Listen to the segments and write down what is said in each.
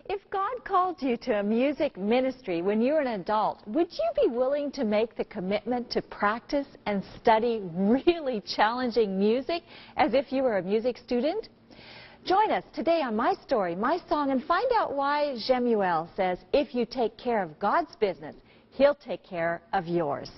If God called you to a music ministry when you were an adult, would you be willing to make the commitment to practice and study really challenging music as if you were a music student? Join us today on My Story, My Song, and find out why Jemuel says if you take care of God's business, He'll take care of yours.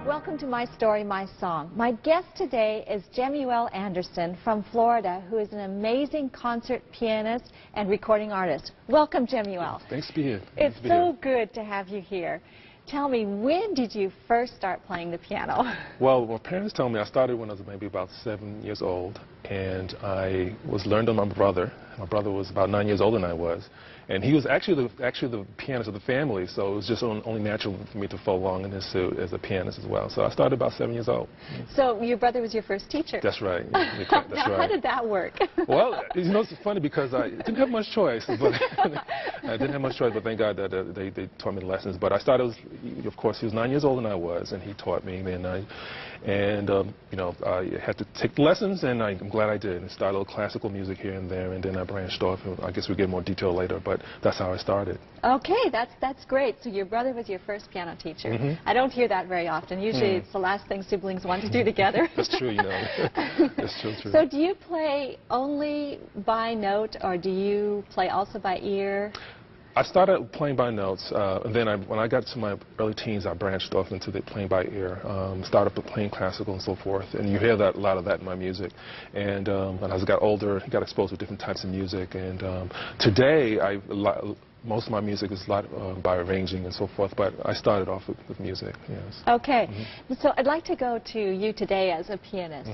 Welcome to My Story, My Song. My guest today is Jemuel Anderson from Florida, who is an amazing concert pianist and recording artist. Welcome, Jemuel. Thanks to be here. It's so good to have you here. Tell me, when did you first start playing the piano? Well, my parents told me I started when I was maybe about 7 years old, and I learned on my brother. My brother was about 9 years older than I was, and he was actually the pianist of the family, so it was just only natural for me to follow along in his suit as a pianist as well. So I started about 7 years old. So your brother was your first teacher? That's right. That's now, right. How did that work? Well, you know, it's funny because I didn't have much choice, but I didn't have much choice, but thank God that they taught me the lessons. But I started, of course, he was 9 years older than I was, and he taught me, and you know, I had to take the lessons, and I'm glad I did. And started a little classical music here and there, and then I branched off. I guess we'll get more detail later, but that's how I started. Okay, that's great. So your brother was your first piano teacher. I don't hear that very often. Usually it's the last thing siblings want to do together. That's true, you know. That's true. So do you play only by note, or do you play also by ear? I started playing by notes, and then when I got to my early teens, I branched off into the playing by ear. Started playing classical and so forth, and you hear a lot of that in my music. And as I got older, I got exposed to different types of music. And today, most of my music is a lot by arranging and so forth, but I started off with music, yes. Okay. So I'd like to go to you today as a pianist.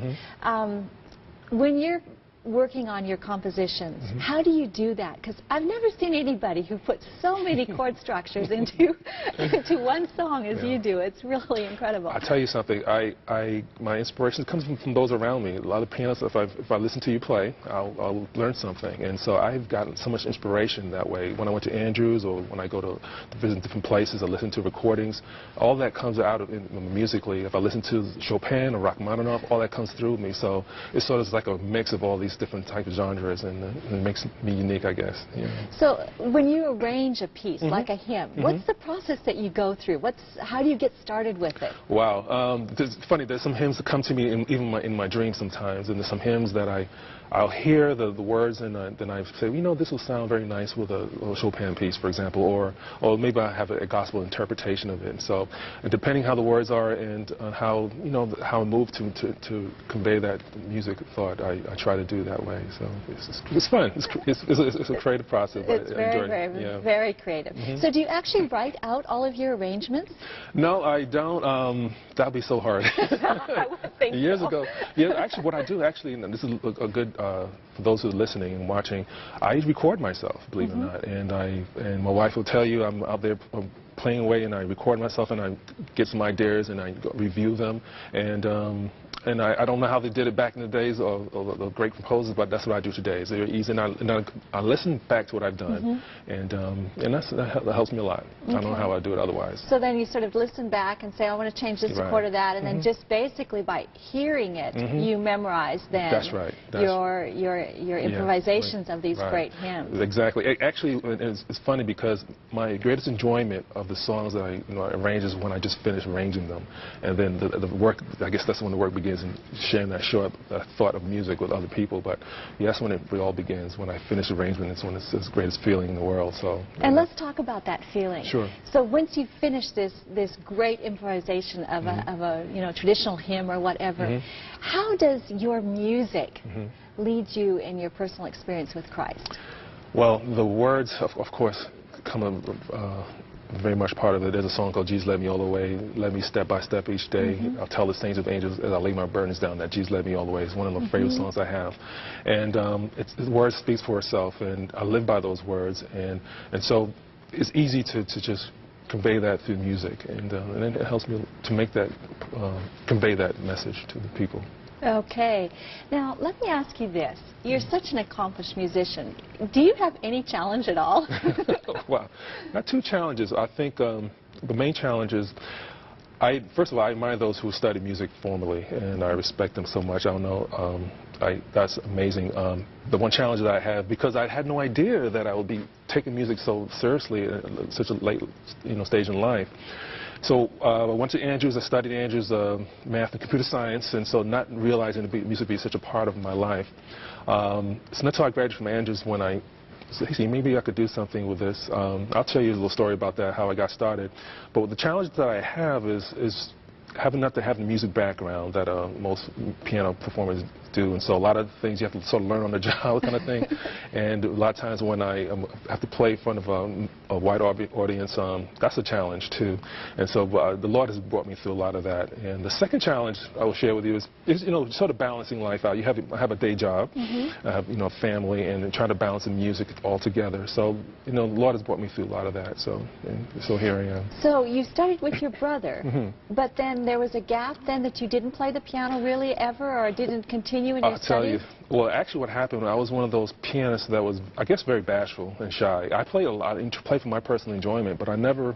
When you're working on your compositions, how do you do that? Because I've never seen anybody who puts so many chord structures into one song as you do. It's really incredible. I'll tell you something. My inspiration comes from those around me. A lot of pianists, if I listen to you play, I'll learn something. And so I've gotten so much inspiration that way. When I went to Andrews, or when I go to visit different places, I listen to recordings. All that comes out musically. If I listen to Chopin or Rachmaninoff, all that comes through me. So it's sort of like a mix of all these different types of genres, and it makes me unique, I guess. Yeah. So when you arrange a piece, like a hymn, what's the process that you go through? How do you get started with it? Wow. It's funny, there's some hymns that come to me even in my dreams sometimes, and there's some hymns that I'll hear the words, and then I say, you know, this will sound very nice with a Chopin piece, for example, or maybe I have a gospel interpretation of it. And so, depending how the words are and how I move to convey that music thought, I try to do that way. So it's fun. It's a creative process. It's very creative. So do you actually write out all of your arrangements? No, I don't. That'd be so hard. I would think Years so. ago. Yeah, actually, what I do, and this is a good, for those who are listening and watching, I record myself, believe it or not. And my wife will tell you I'm out there playing away, and I record myself, and I get some ideas, and I review them. And I don't know how they did it back in the days of the great composers, but that's what I do today. It's very easy, and I listen back to what I've done, and that helps me a lot. I don't know how I do it otherwise. So then you sort of listen back and say, I want to change this chord or that, and then just basically by hearing it, you memorize then your improvisations of these great hymns. Exactly. Actually, it's funny because my greatest enjoyment of the songs that I arrange is when I just finish arranging them, and then the work. I guess that's when the work begins, and sharing that thought of music with other people. But that's when it all begins. When I finish arrangement, it's when it's the greatest feeling in the world. So. And let's talk about that feeling. Sure. So once you finish this great improvisation of a traditional hymn or whatever, how does your music lead you in your personal experience with Christ? Well, the words, of course, come very much part of it. There's a song called Jesus Led Me All the Way, led me step by step each day. I'll tell the saints of angels as I lay my burdens down that Jesus led me all the way. It's one of the favorite songs I have. And the word speaks for itself, and I live by those words. And so it's easy to just convey that through music, and it helps me to make that, convey that message to the people. Okay. Now, let me ask you this. You're such an accomplished musician. Do you have any challenge at all? Well, not two challenges. I think the main challenge is, first of all, I admire those who study music formally, and I respect them so much. I don't know, that's amazing. The one challenge that I have, because I had no idea that I would be taking music so seriously at such a late, stage in life. So I went to Andrews. I studied Andrews math and computer science, and so not realizing that music would be such a part of my life. It's not until I graduated from Andrews when I said, hey, maybe I could do something with this. I'll tell you a little story about that, how I got started. But the challenge that I have is having not to have the music background that most piano performers do, and so a lot of things you have to sort of learn on the job kind of thing. And a lot of times when I have to play in front of a wide audience, that's a challenge too. And so the Lord has brought me through a lot of that. And the second challenge I will share with you is sort of balancing life out. I have a day job, I have a family, and trying to balance the music all together. So the Lord has brought me through a lot of that. So here I am. So you started with your brother, but then there was a gap then that you didn't play the piano really ever, or didn't continue in your studies? I'll tell you. Well, actually what happened, I was one of those pianists that was, I guess, very bashful and shy. I played a lot, and played for my personal enjoyment, but I never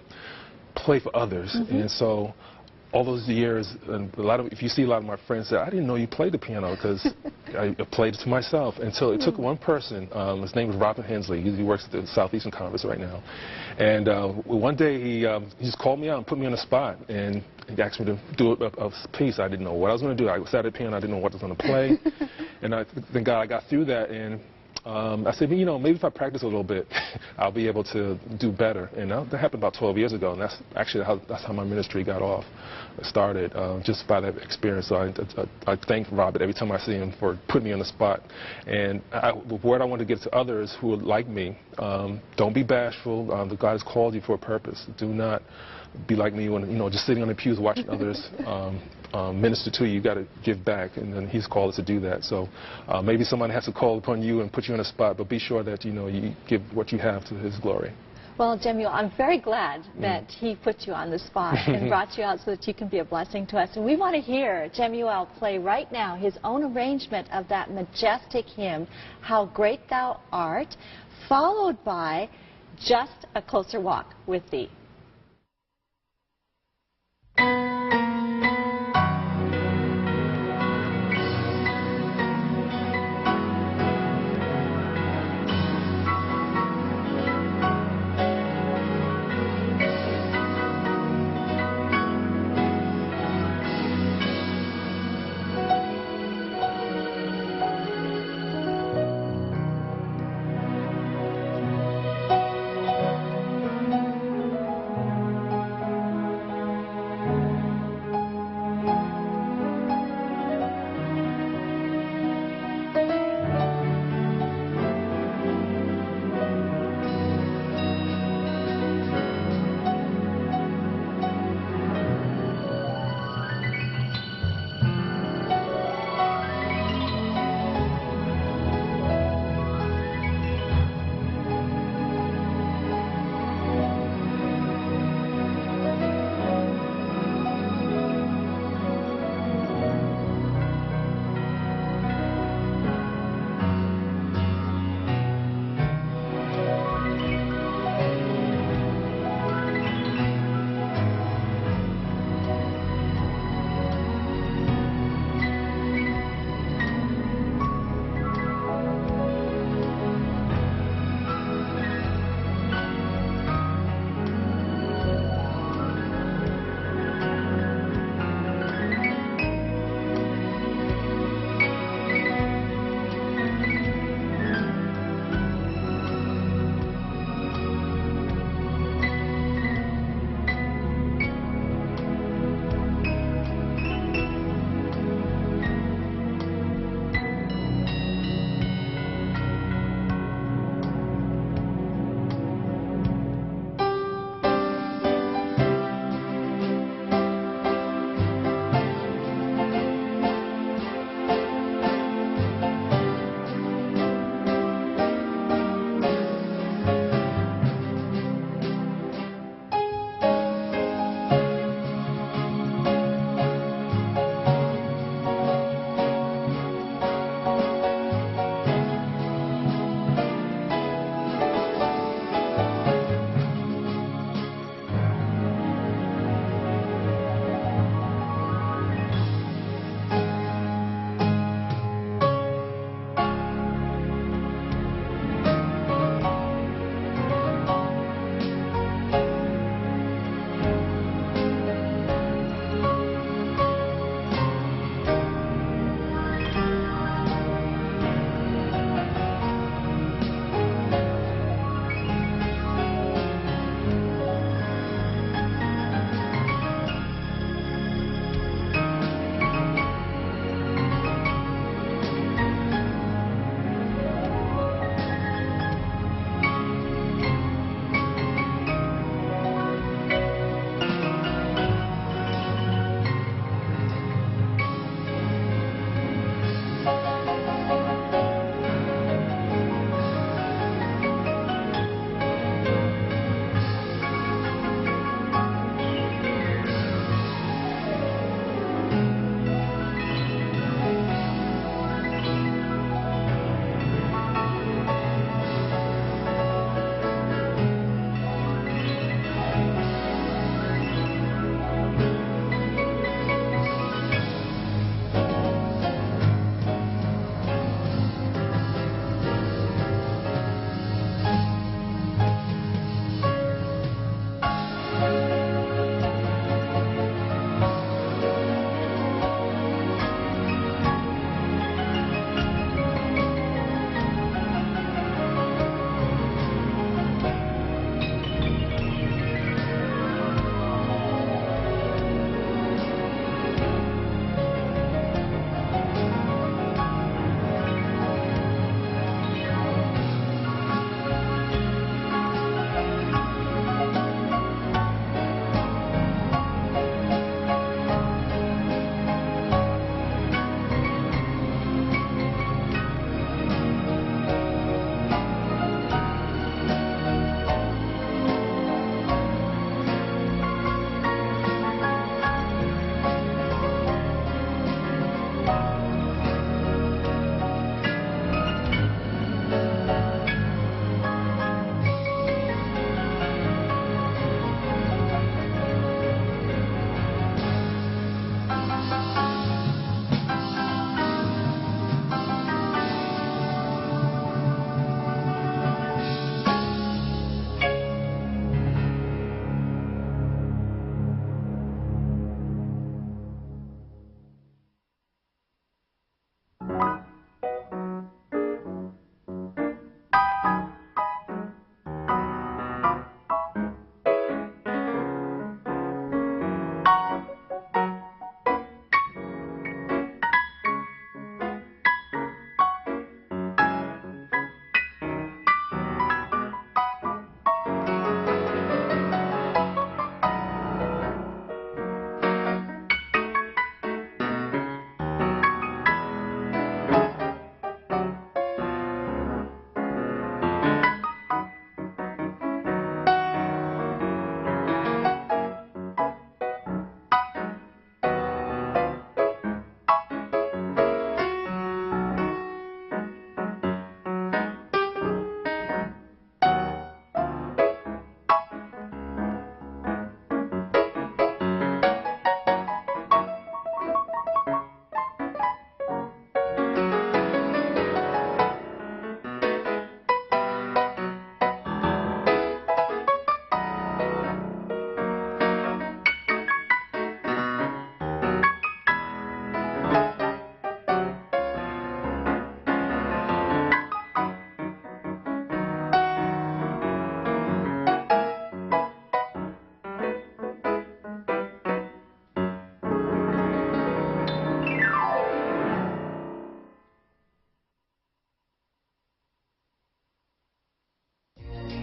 played for others. And so all those years, and if you see a lot of my friends say, I didn't know you played the piano, because I played it to myself. Until it took one person, his name was Robert Hensley. He works at the Southeastern Conference right now. And one day he just called me out and put me on the spot, and he asked me to do a piece. I didn't know what I was going to do. I sat at the piano, I didn't know what I was going to play. And thank God I got through that, and I said, maybe if I practice a little bit, I'll be able to do better. And that happened about 12 years ago, and that's actually that's how my ministry got off. It started just by that experience. So I thank Robert every time I see him for putting me on the spot. And the word I want to give to others who would like me, don't be bashful. God has called you for a purpose. Do not be like me when, just sitting on the pews watching others minister to you. You've got to give back, and then He's called us to do that. So maybe someone has to call upon you and put you on a spot, but be sure that, you give what you have to His glory. Well, Jemuel, I'm very glad that He put you on the spot and brought you out so that you can be a blessing to us. And we want to hear Jemuel play right now his own arrangement of that majestic hymn, How Great Thou Art, followed by Just a Closer Walk with Thee.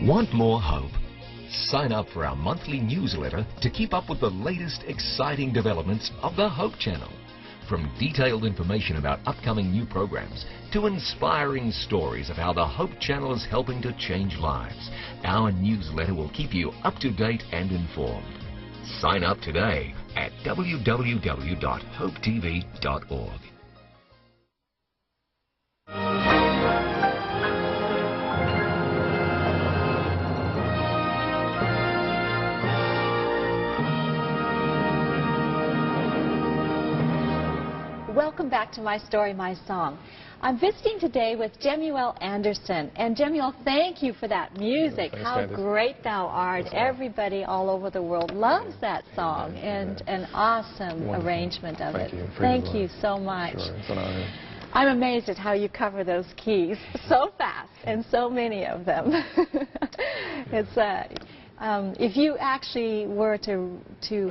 Want more hope? Sign up for our monthly newsletter to keep up with the latest exciting developments of the Hope Channel. From detailed information about upcoming new programs to inspiring stories of how the Hope Channel is helping to change lives, our newsletter will keep you up to date and informed. Sign up today at www.hopetv.org. Welcome back to My Story, My Song. I'm visiting today with Jemuel Anderson. And Jemuel, thank you for that music. Thanks, How Candace. Great Thou Art. Everybody all over the world loves that song, and an awesome Wonderful. arrangement of Thank it. you. Thank you so much. Sure, it's an honor. I'm amazed at how you cover those keys so fast, and so many of them. If you actually were to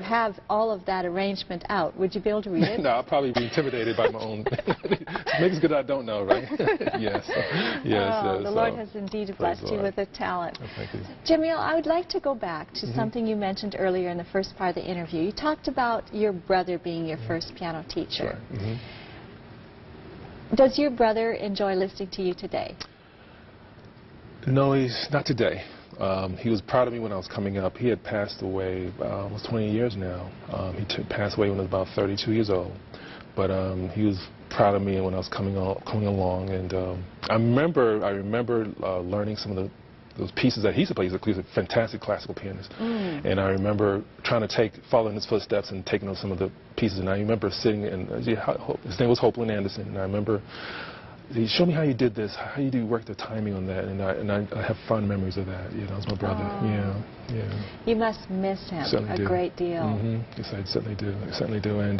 have all of that arrangement out, would you be able to read it? No, I'll probably be intimidated by my own. Maybe it's good I don't know, right? Yes. The Lord has indeed blessed you with a talent. Oh, thank you. Jemuel, I would like to go back to something you mentioned earlier in the first part of the interview. You talked about your brother being your first piano teacher. Sure. Does your brother enjoy listening to you today? No, he's not today. He was proud of me when I was coming up. He had passed away, almost 20 years now. He passed away when I was about 32 years old. But he was proud of me when I was coming along. And I remember learning some of those pieces that he used to play. He's a fantastic classical pianist. And I remember trying to follow in his footsteps and taking on some of the pieces. And I remember sitting, and his name was Hopeland Anderson. And I remember he showed me how you did this, how you do work the timing on that, and I have fond memories of that. You know, it's my brother. Yeah. You must miss him a great deal. Yes, I certainly do. And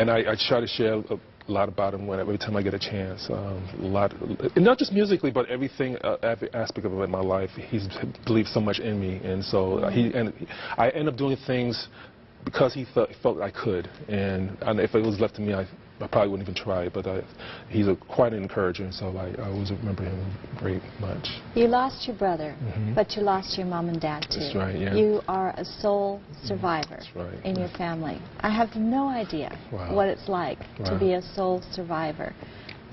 I try to share a lot about him every time I get a chance. And not just musically, but everything, every aspect of it in my life. He's believed so much in me, and so I end up doing things because he felt I could. And if it was left to me, I probably wouldn't even try it, but he's quite an encourager, and so I always remember him very much. You lost your brother, but you lost your mom and dad, too. That's right, yeah. You are a sole survivor in your family. I have no idea what it's like to be a sole survivor.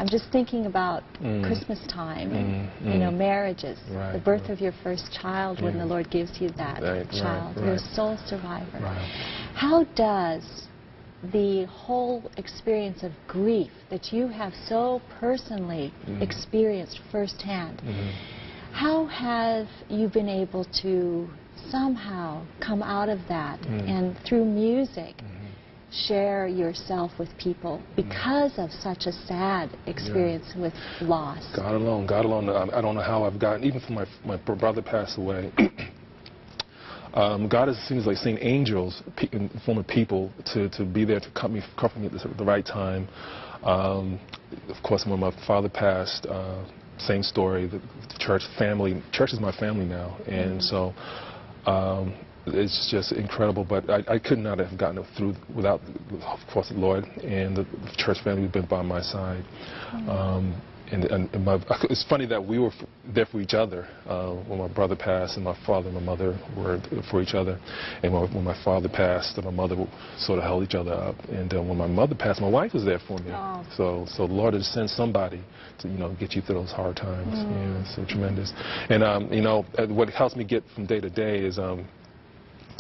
I'm just thinking about Christmas time and, you know, marriages, the birth of your first child when the Lord gives you that child. You're a sole survivor. How does the whole experience of grief that you have so personally experienced firsthand, how have you been able to somehow come out of that and through music share yourself with people because of such a sad experience with loss? God alone. I don't know how I've gotten, even from my brother passed away. God seems like sending angels in the form of people to be there to comfort me at the right time. Of course, when my father passed, same story. The church is my family now, and so it's just incredible. But I could not have gotten it through without, of course, the Lord and the church family who've been by my side. It's funny that we were there for each other when my brother passed, and my father and my mother were for each other. And when my father passed, my mother sort of held each other up. And when my mother passed, my wife was there for me. So the Lord has sent somebody to get you through those hard times. Yeah, so tremendous. And what helps me get from day to day is.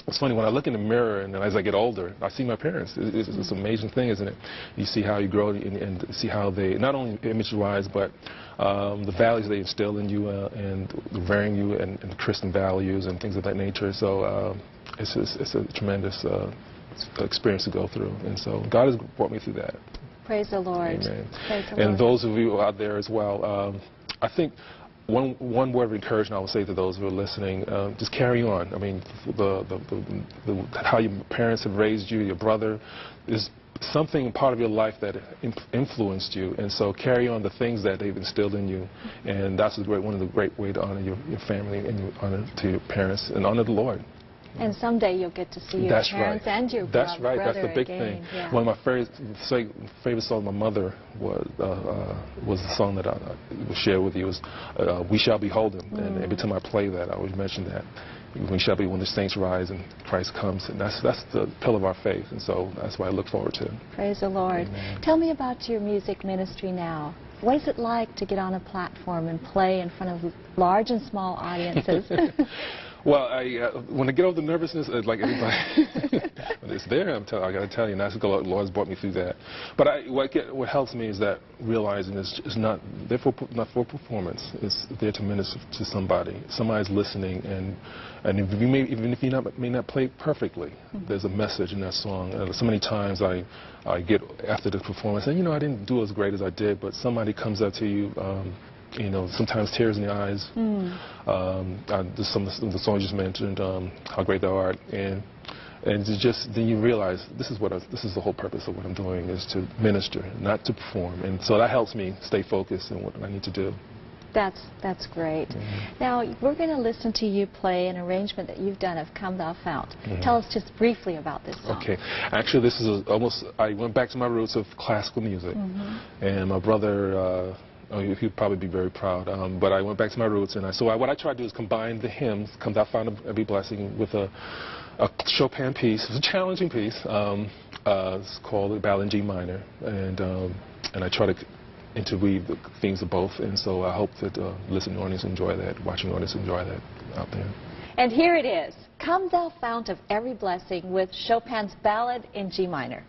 It's funny, when I look in the mirror and as I get older, I see my parents. It's an amazing thing, isn't it? You see how you grow and see how they, not only image-wise, but the values they instill in you and varying you and Christian values and things of that nature. So it's a tremendous experience to go through. And so God has brought me through that. Praise the Lord. Amen. Praise the And Lord. those of you out there as well, I think one word of encouragement I would say to those who are listening, just carry on. I mean, how your parents have raised you, your brother, is something part of your life that influenced you, and so carry on the things that they've instilled in you, and that's one of the great ways to honor your family and honor to your parents and honor the Lord. And someday you'll get to see your That's parents right. and your That's right. brother That's the big again. thing. Yeah. One of my favorite songs of my mother was the song that I will share with you. Was "We Shall Behold Him," and every time I play that, I always mention that. We shall be when the saints rise and Christ comes, and that's the pillar of our faith, and so that's what I look forward to. Praise the Lord. Amen. Tell me about your music ministry now. What is it like to get on a platform and play in front of large and small audiences? Well, when I get over the nervousness, like everybody, when it's there, I got to tell you, and that's the Lord's brought me through that. But what helps me is that realizing it's not there not for performance. It's there to minister to somebody. Somebody's listening, and even if you may not play perfectly, there's a message in that song. So many times I get after the performance, and I didn't do as great as I did, but somebody comes up to you. Sometimes tears in the eyes. Some of the songs you just mentioned, "How Great Thou Art," and then you realize this is the whole purpose of what I'm doing, is to minister, not to perform, and so that helps me stay focused on what I need to do. That's great. Now we're going to listen to you play an arrangement that you've done of "Come Thou Fount." Tell us just briefly about this song. Okay, actually this is I went back to my roots of classical music, and my brother. He'd probably be very proud. But I went back to my roots, and what I tried to do is combine the hymns, "Come Thou Fount of Every Blessing," with a Chopin piece. It was a challenging piece. It's called the Ballad in G minor, and I try to interweave the themes of both. And so I hope that listening audience enjoy that, watching audience enjoy that out there. And here it is, "Come Thou Fount of Every Blessing" with Chopin's Ballad in G minor.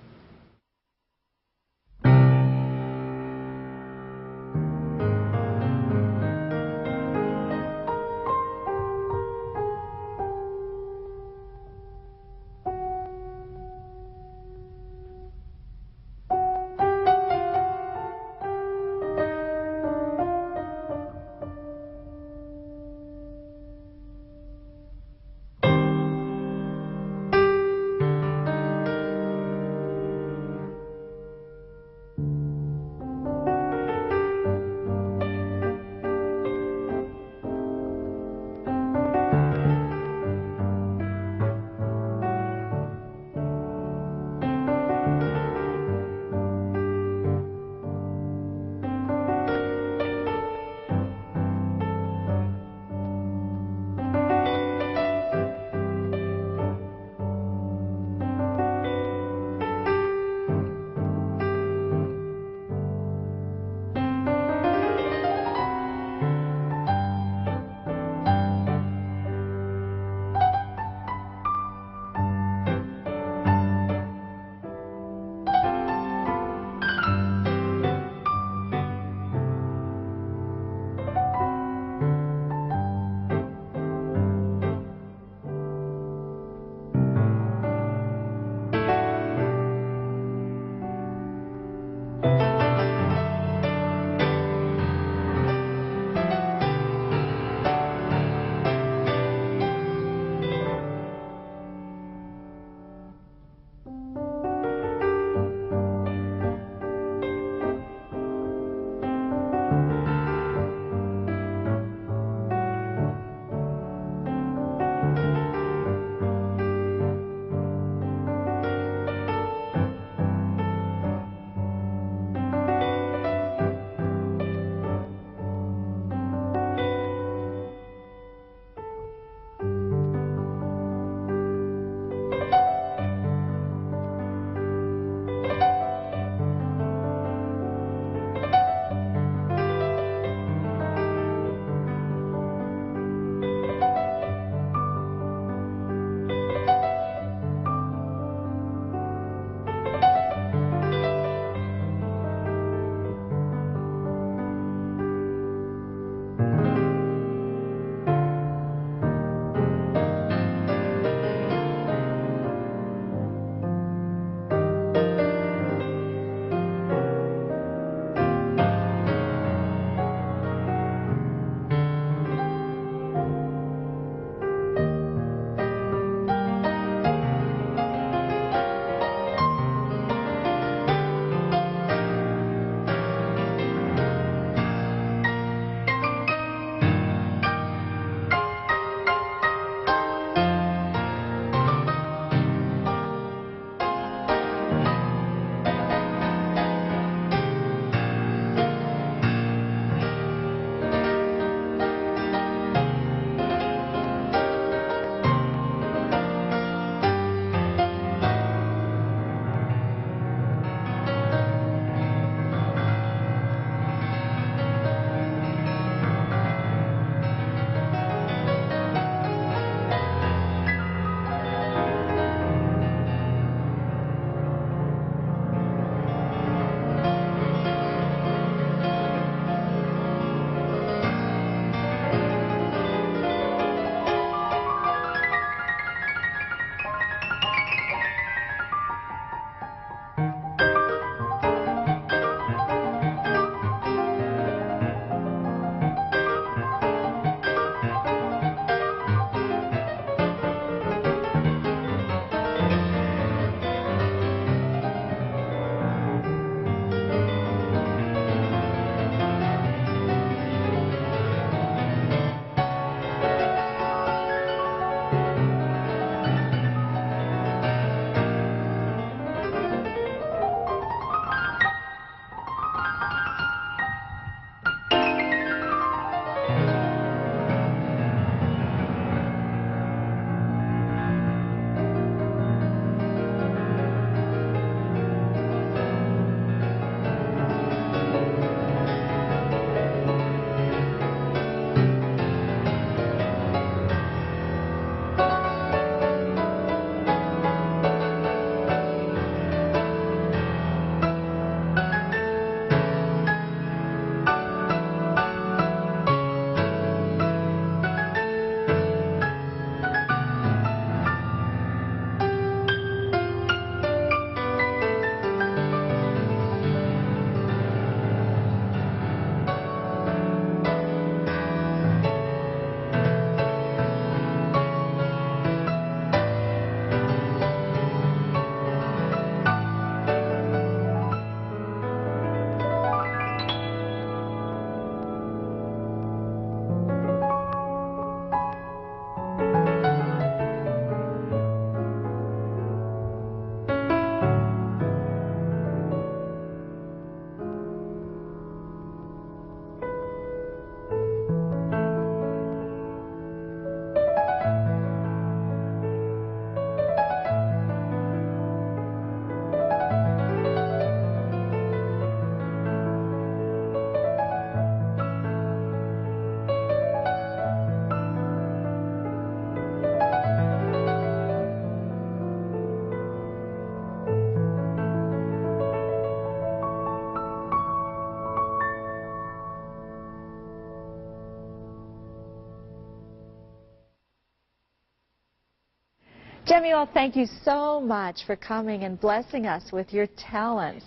Jemuel, thank you so much for coming and blessing us with your talents.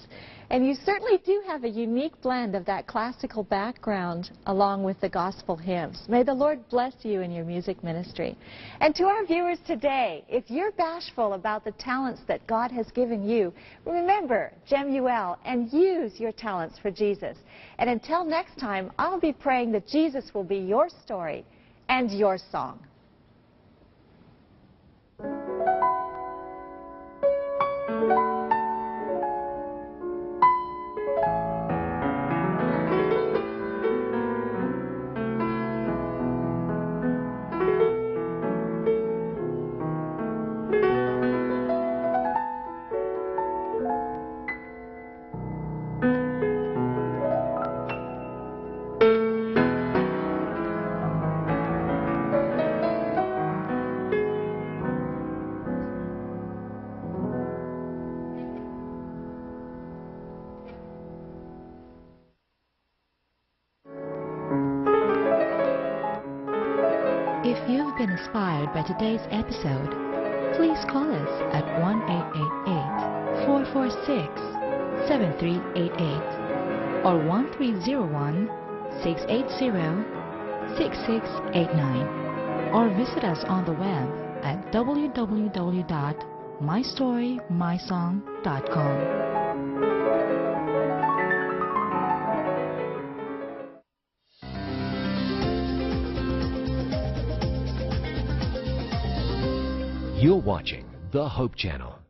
And you certainly do have a unique blend of that classical background along with the gospel hymns. May the Lord bless you in your music ministry. And to our viewers today, if you're bashful about the talents that God has given you, remember Jemuel and use your talents for Jesus. And until next time, I'll be praying that Jesus will be your story and your song. If you've been inspired by today's episode, please call us at 1-888-446-7388 or 1301-680-6689 or visit us on the web at www.mystorymysong.com. You're watching The Hope Channel.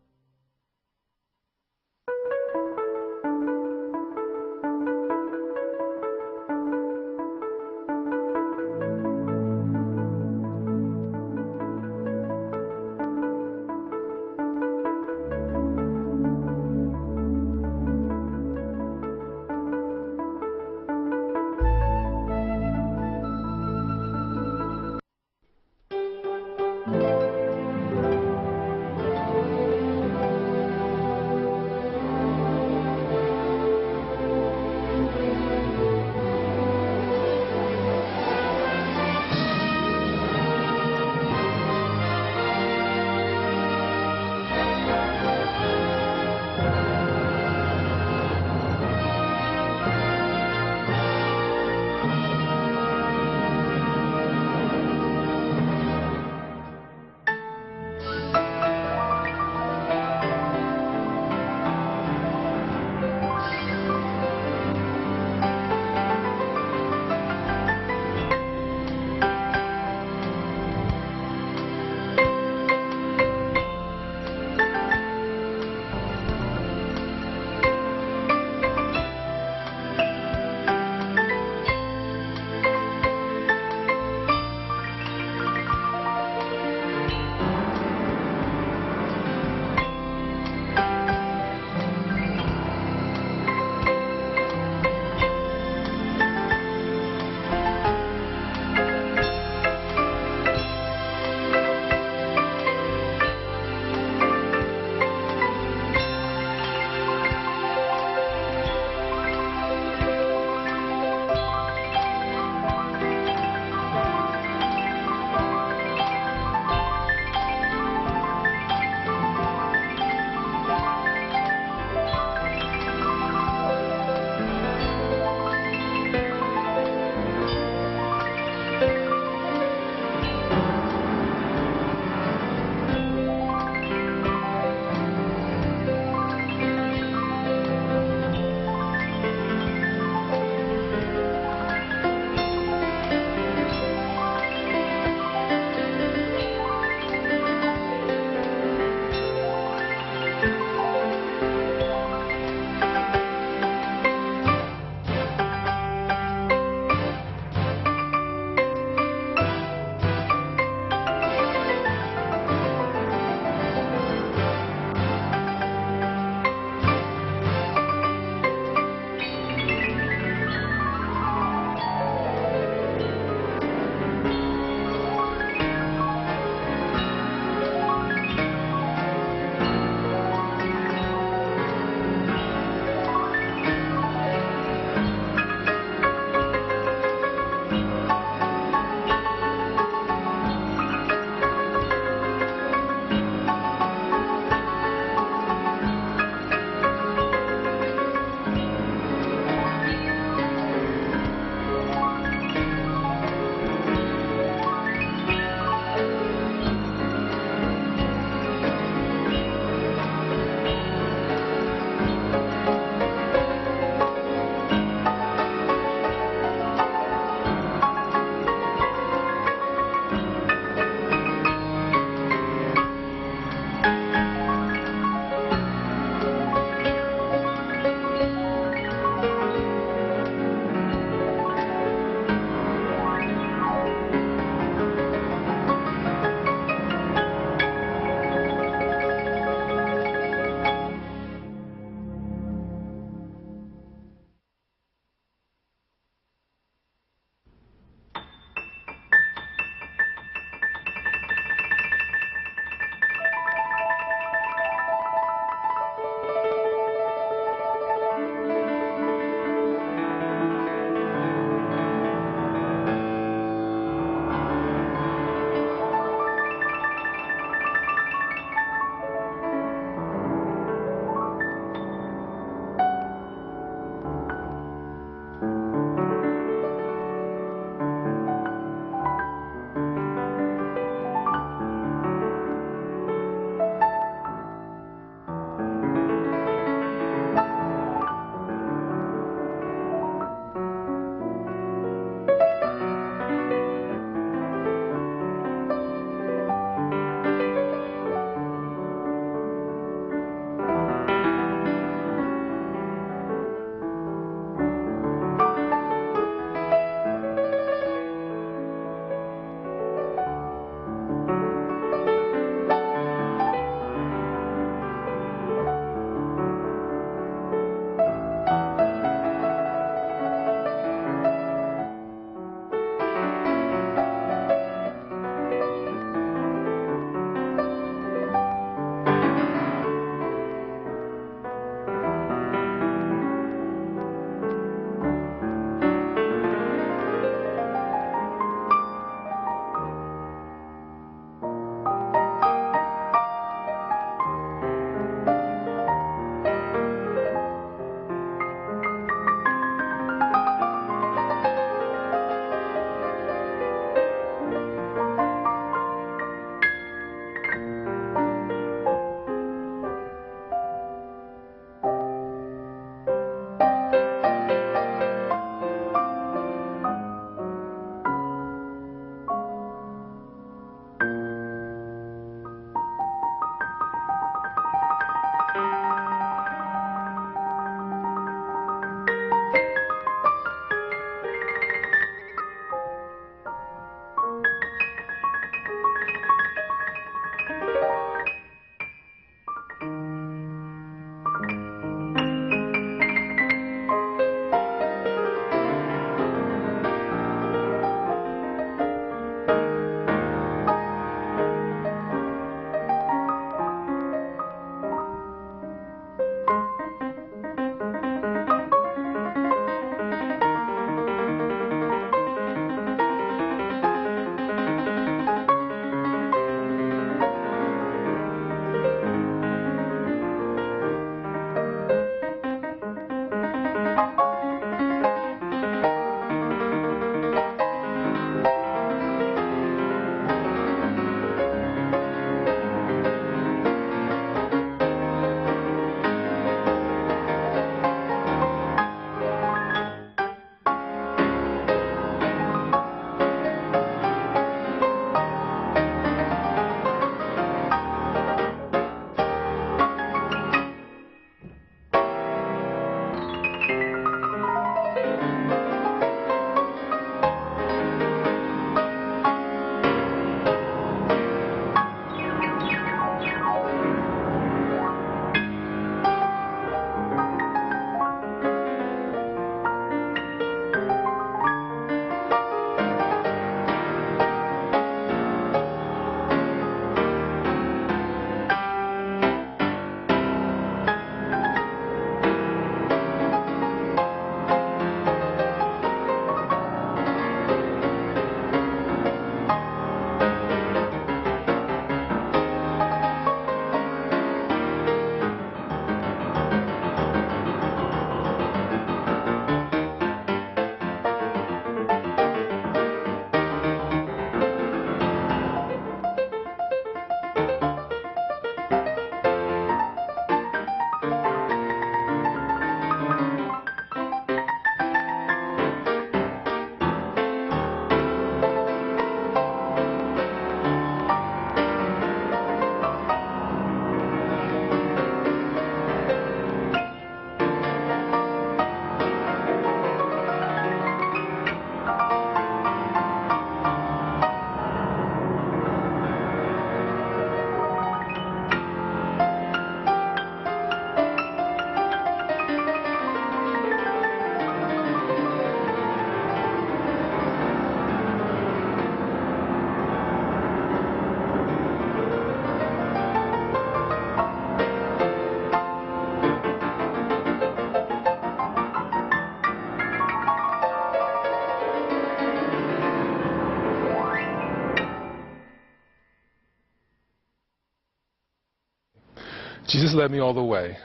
Jesus Led Me All the Way.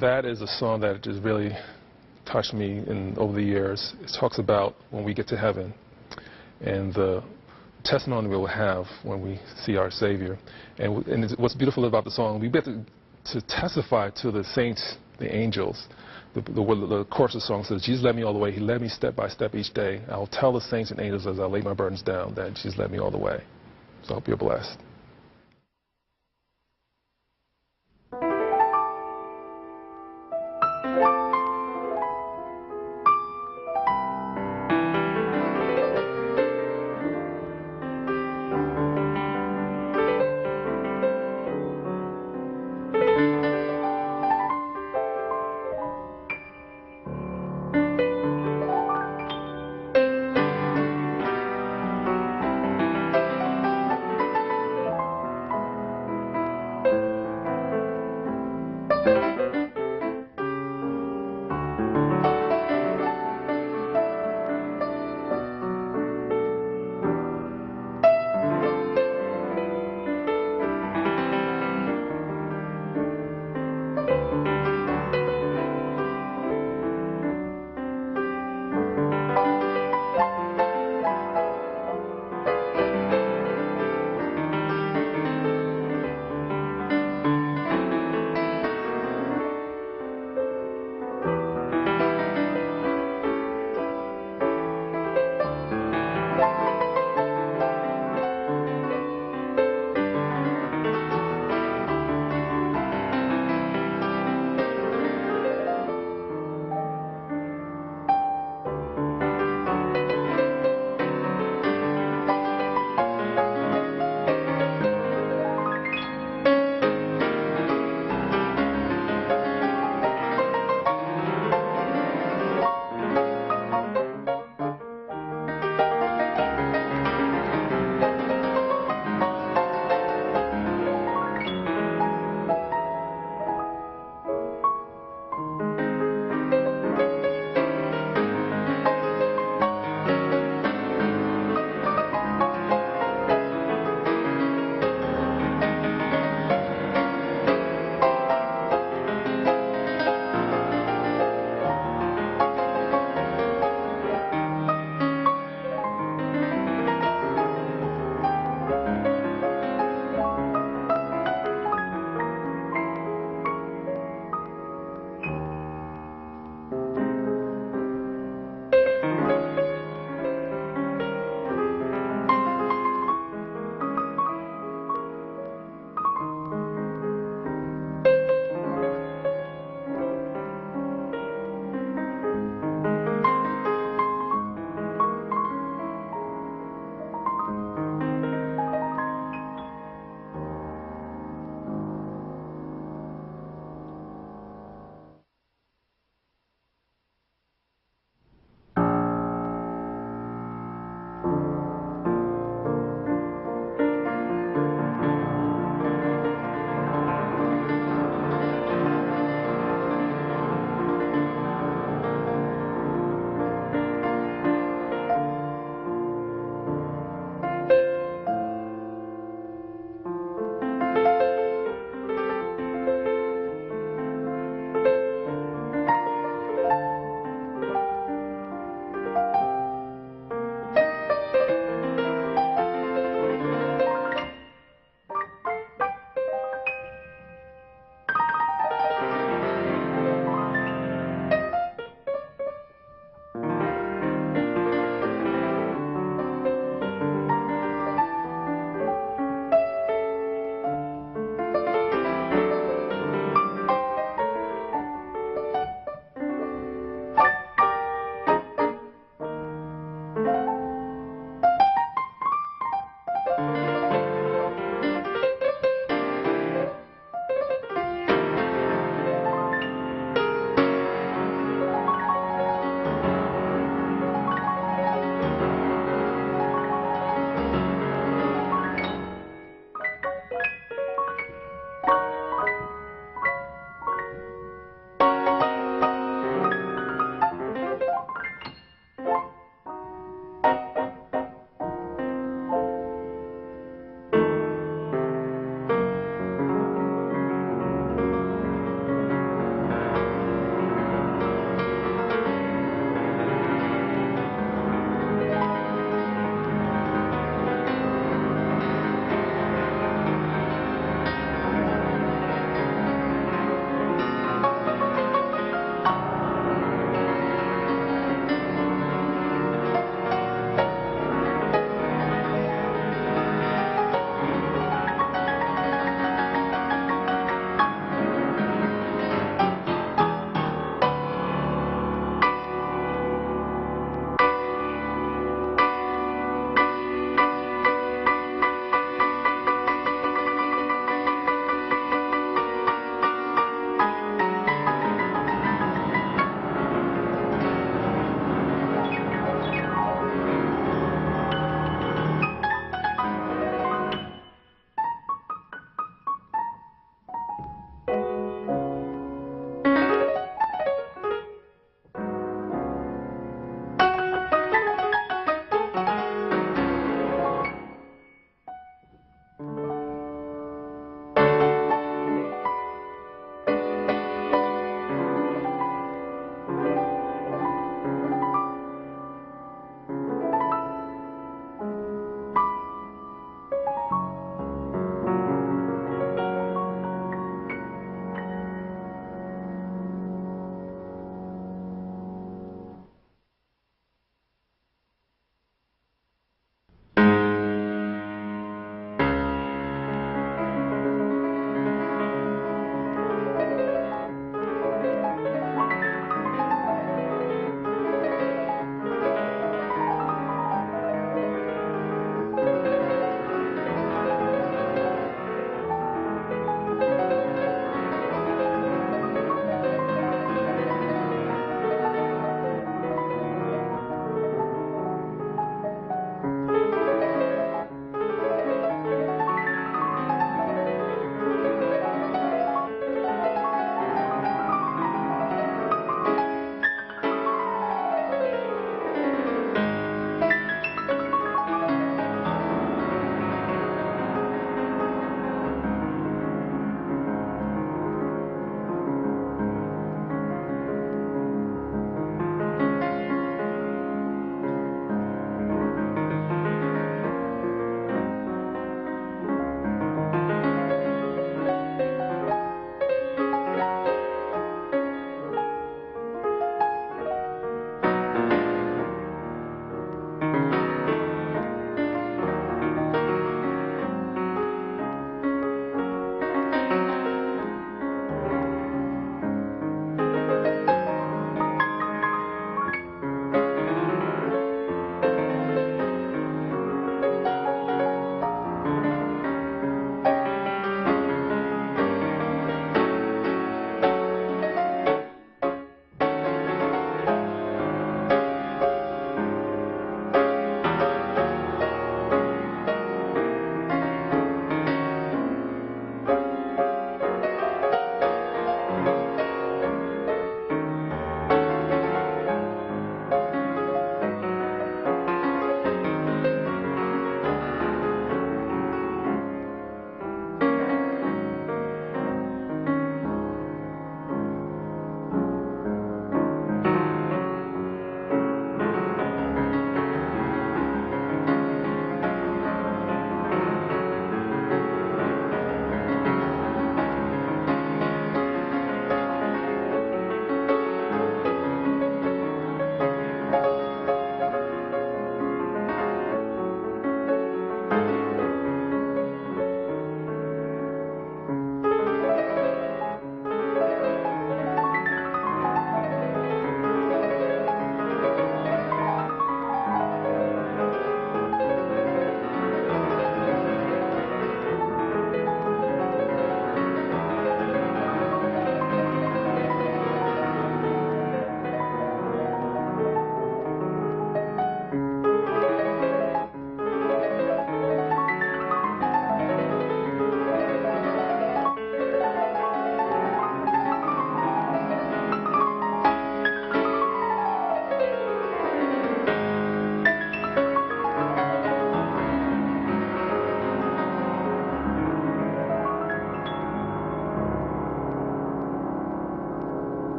That is a song that just really touched me over the years. It talks about when we get to heaven and the testimony we'll have when we see our Savior. And what's beautiful about the song, we get to testify to the saints, the angels. The chorus of the song says, Jesus led me all the way. He led me step by step each day. I'll tell the saints and angels as I lay my burdens down that Jesus led me all the way. So I hope you're blessed.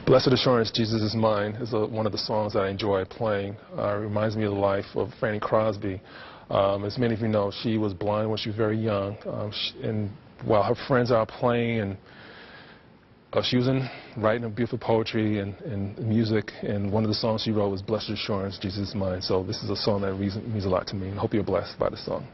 Blessed Assurance, Jesus is Mine is one of the songs that I enjoy playing. It reminds me of the life of Fanny Crosby. As many of you know, she was blind when she was very young. And while her friends are playing, and she was writing beautiful poetry and music, and one of the songs she wrote was Blessed Assurance, Jesus is Mine. So this is a song that means a lot to me, and I hope you're blessed by the song.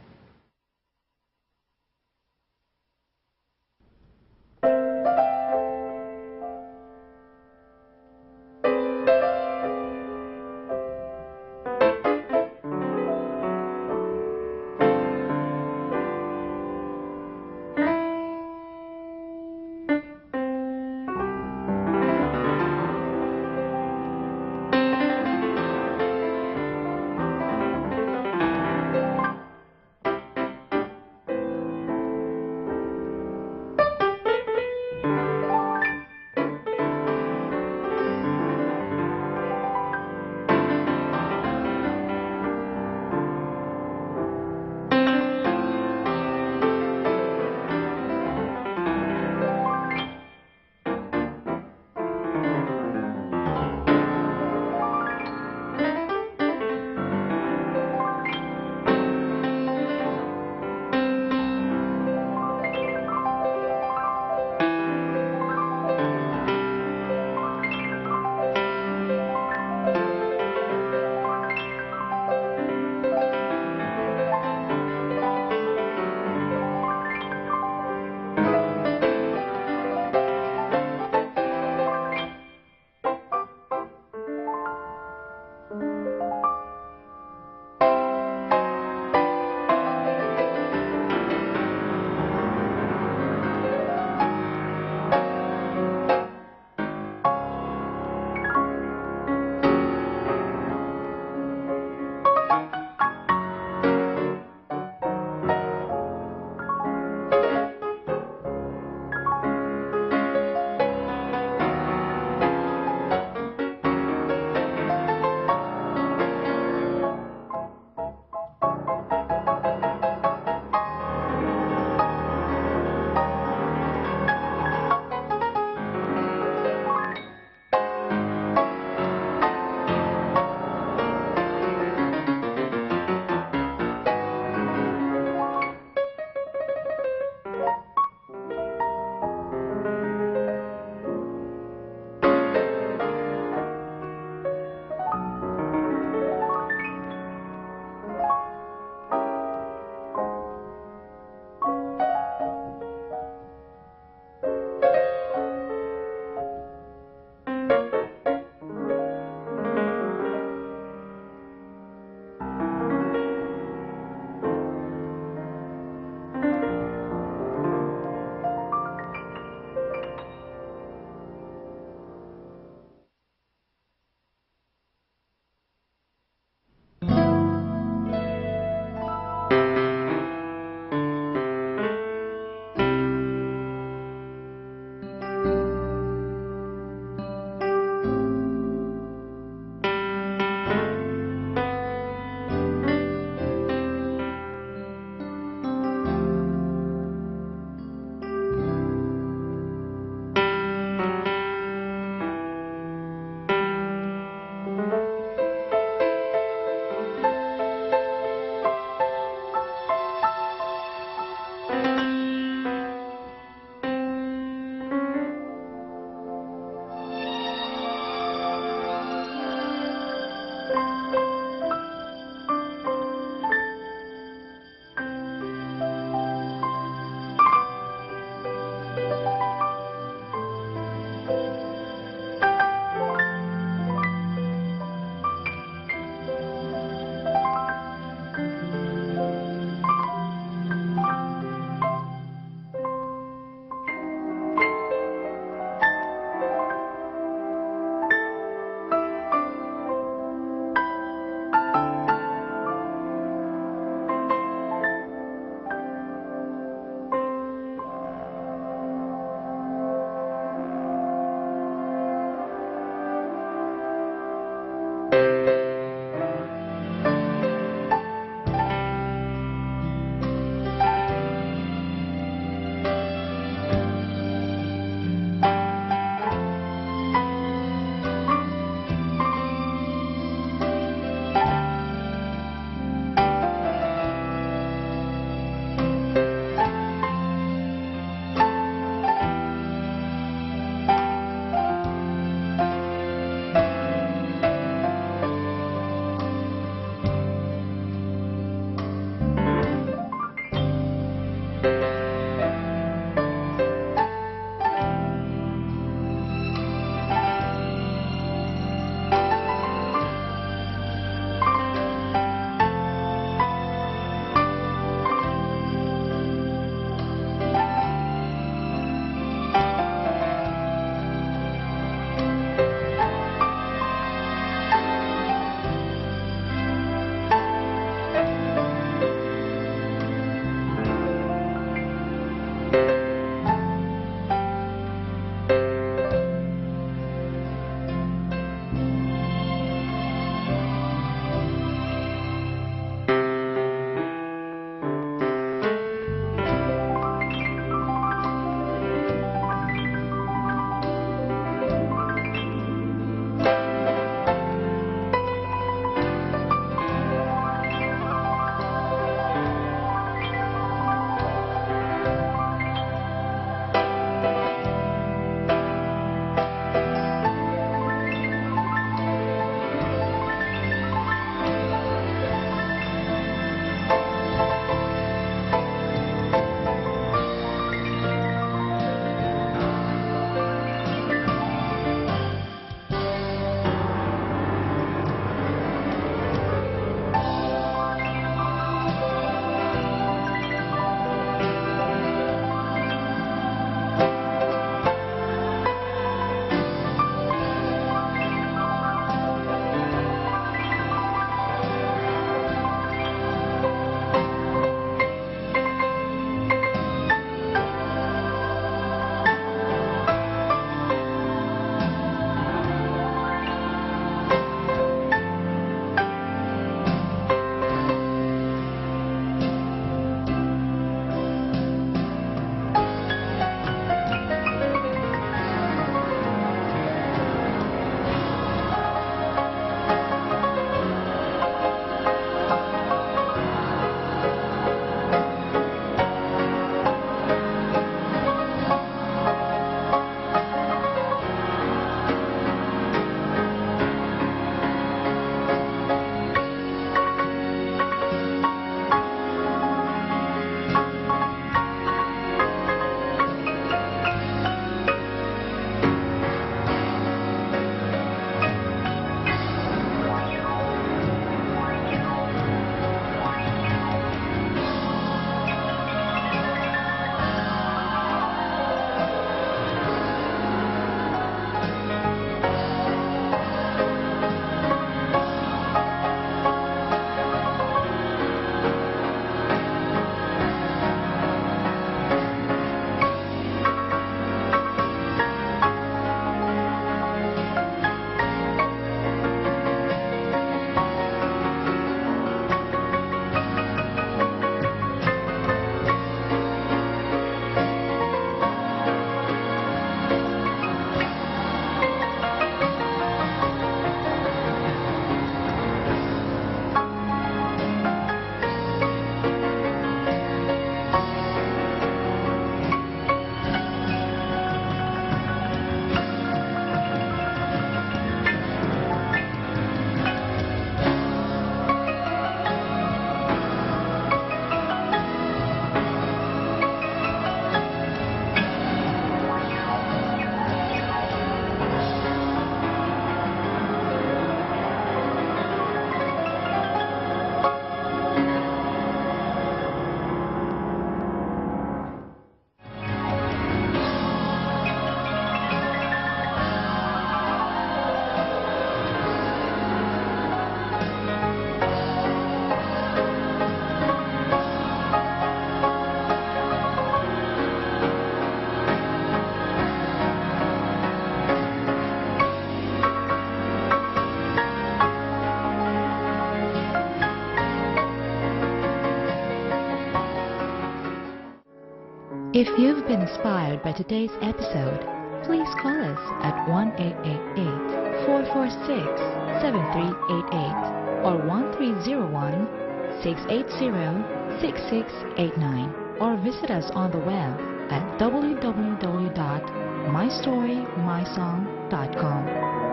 If you've been inspired by today's episode, please call us at 1-888-446-7388 or 1301-680-6689 or visit us on the web at www.mystorymysong.com.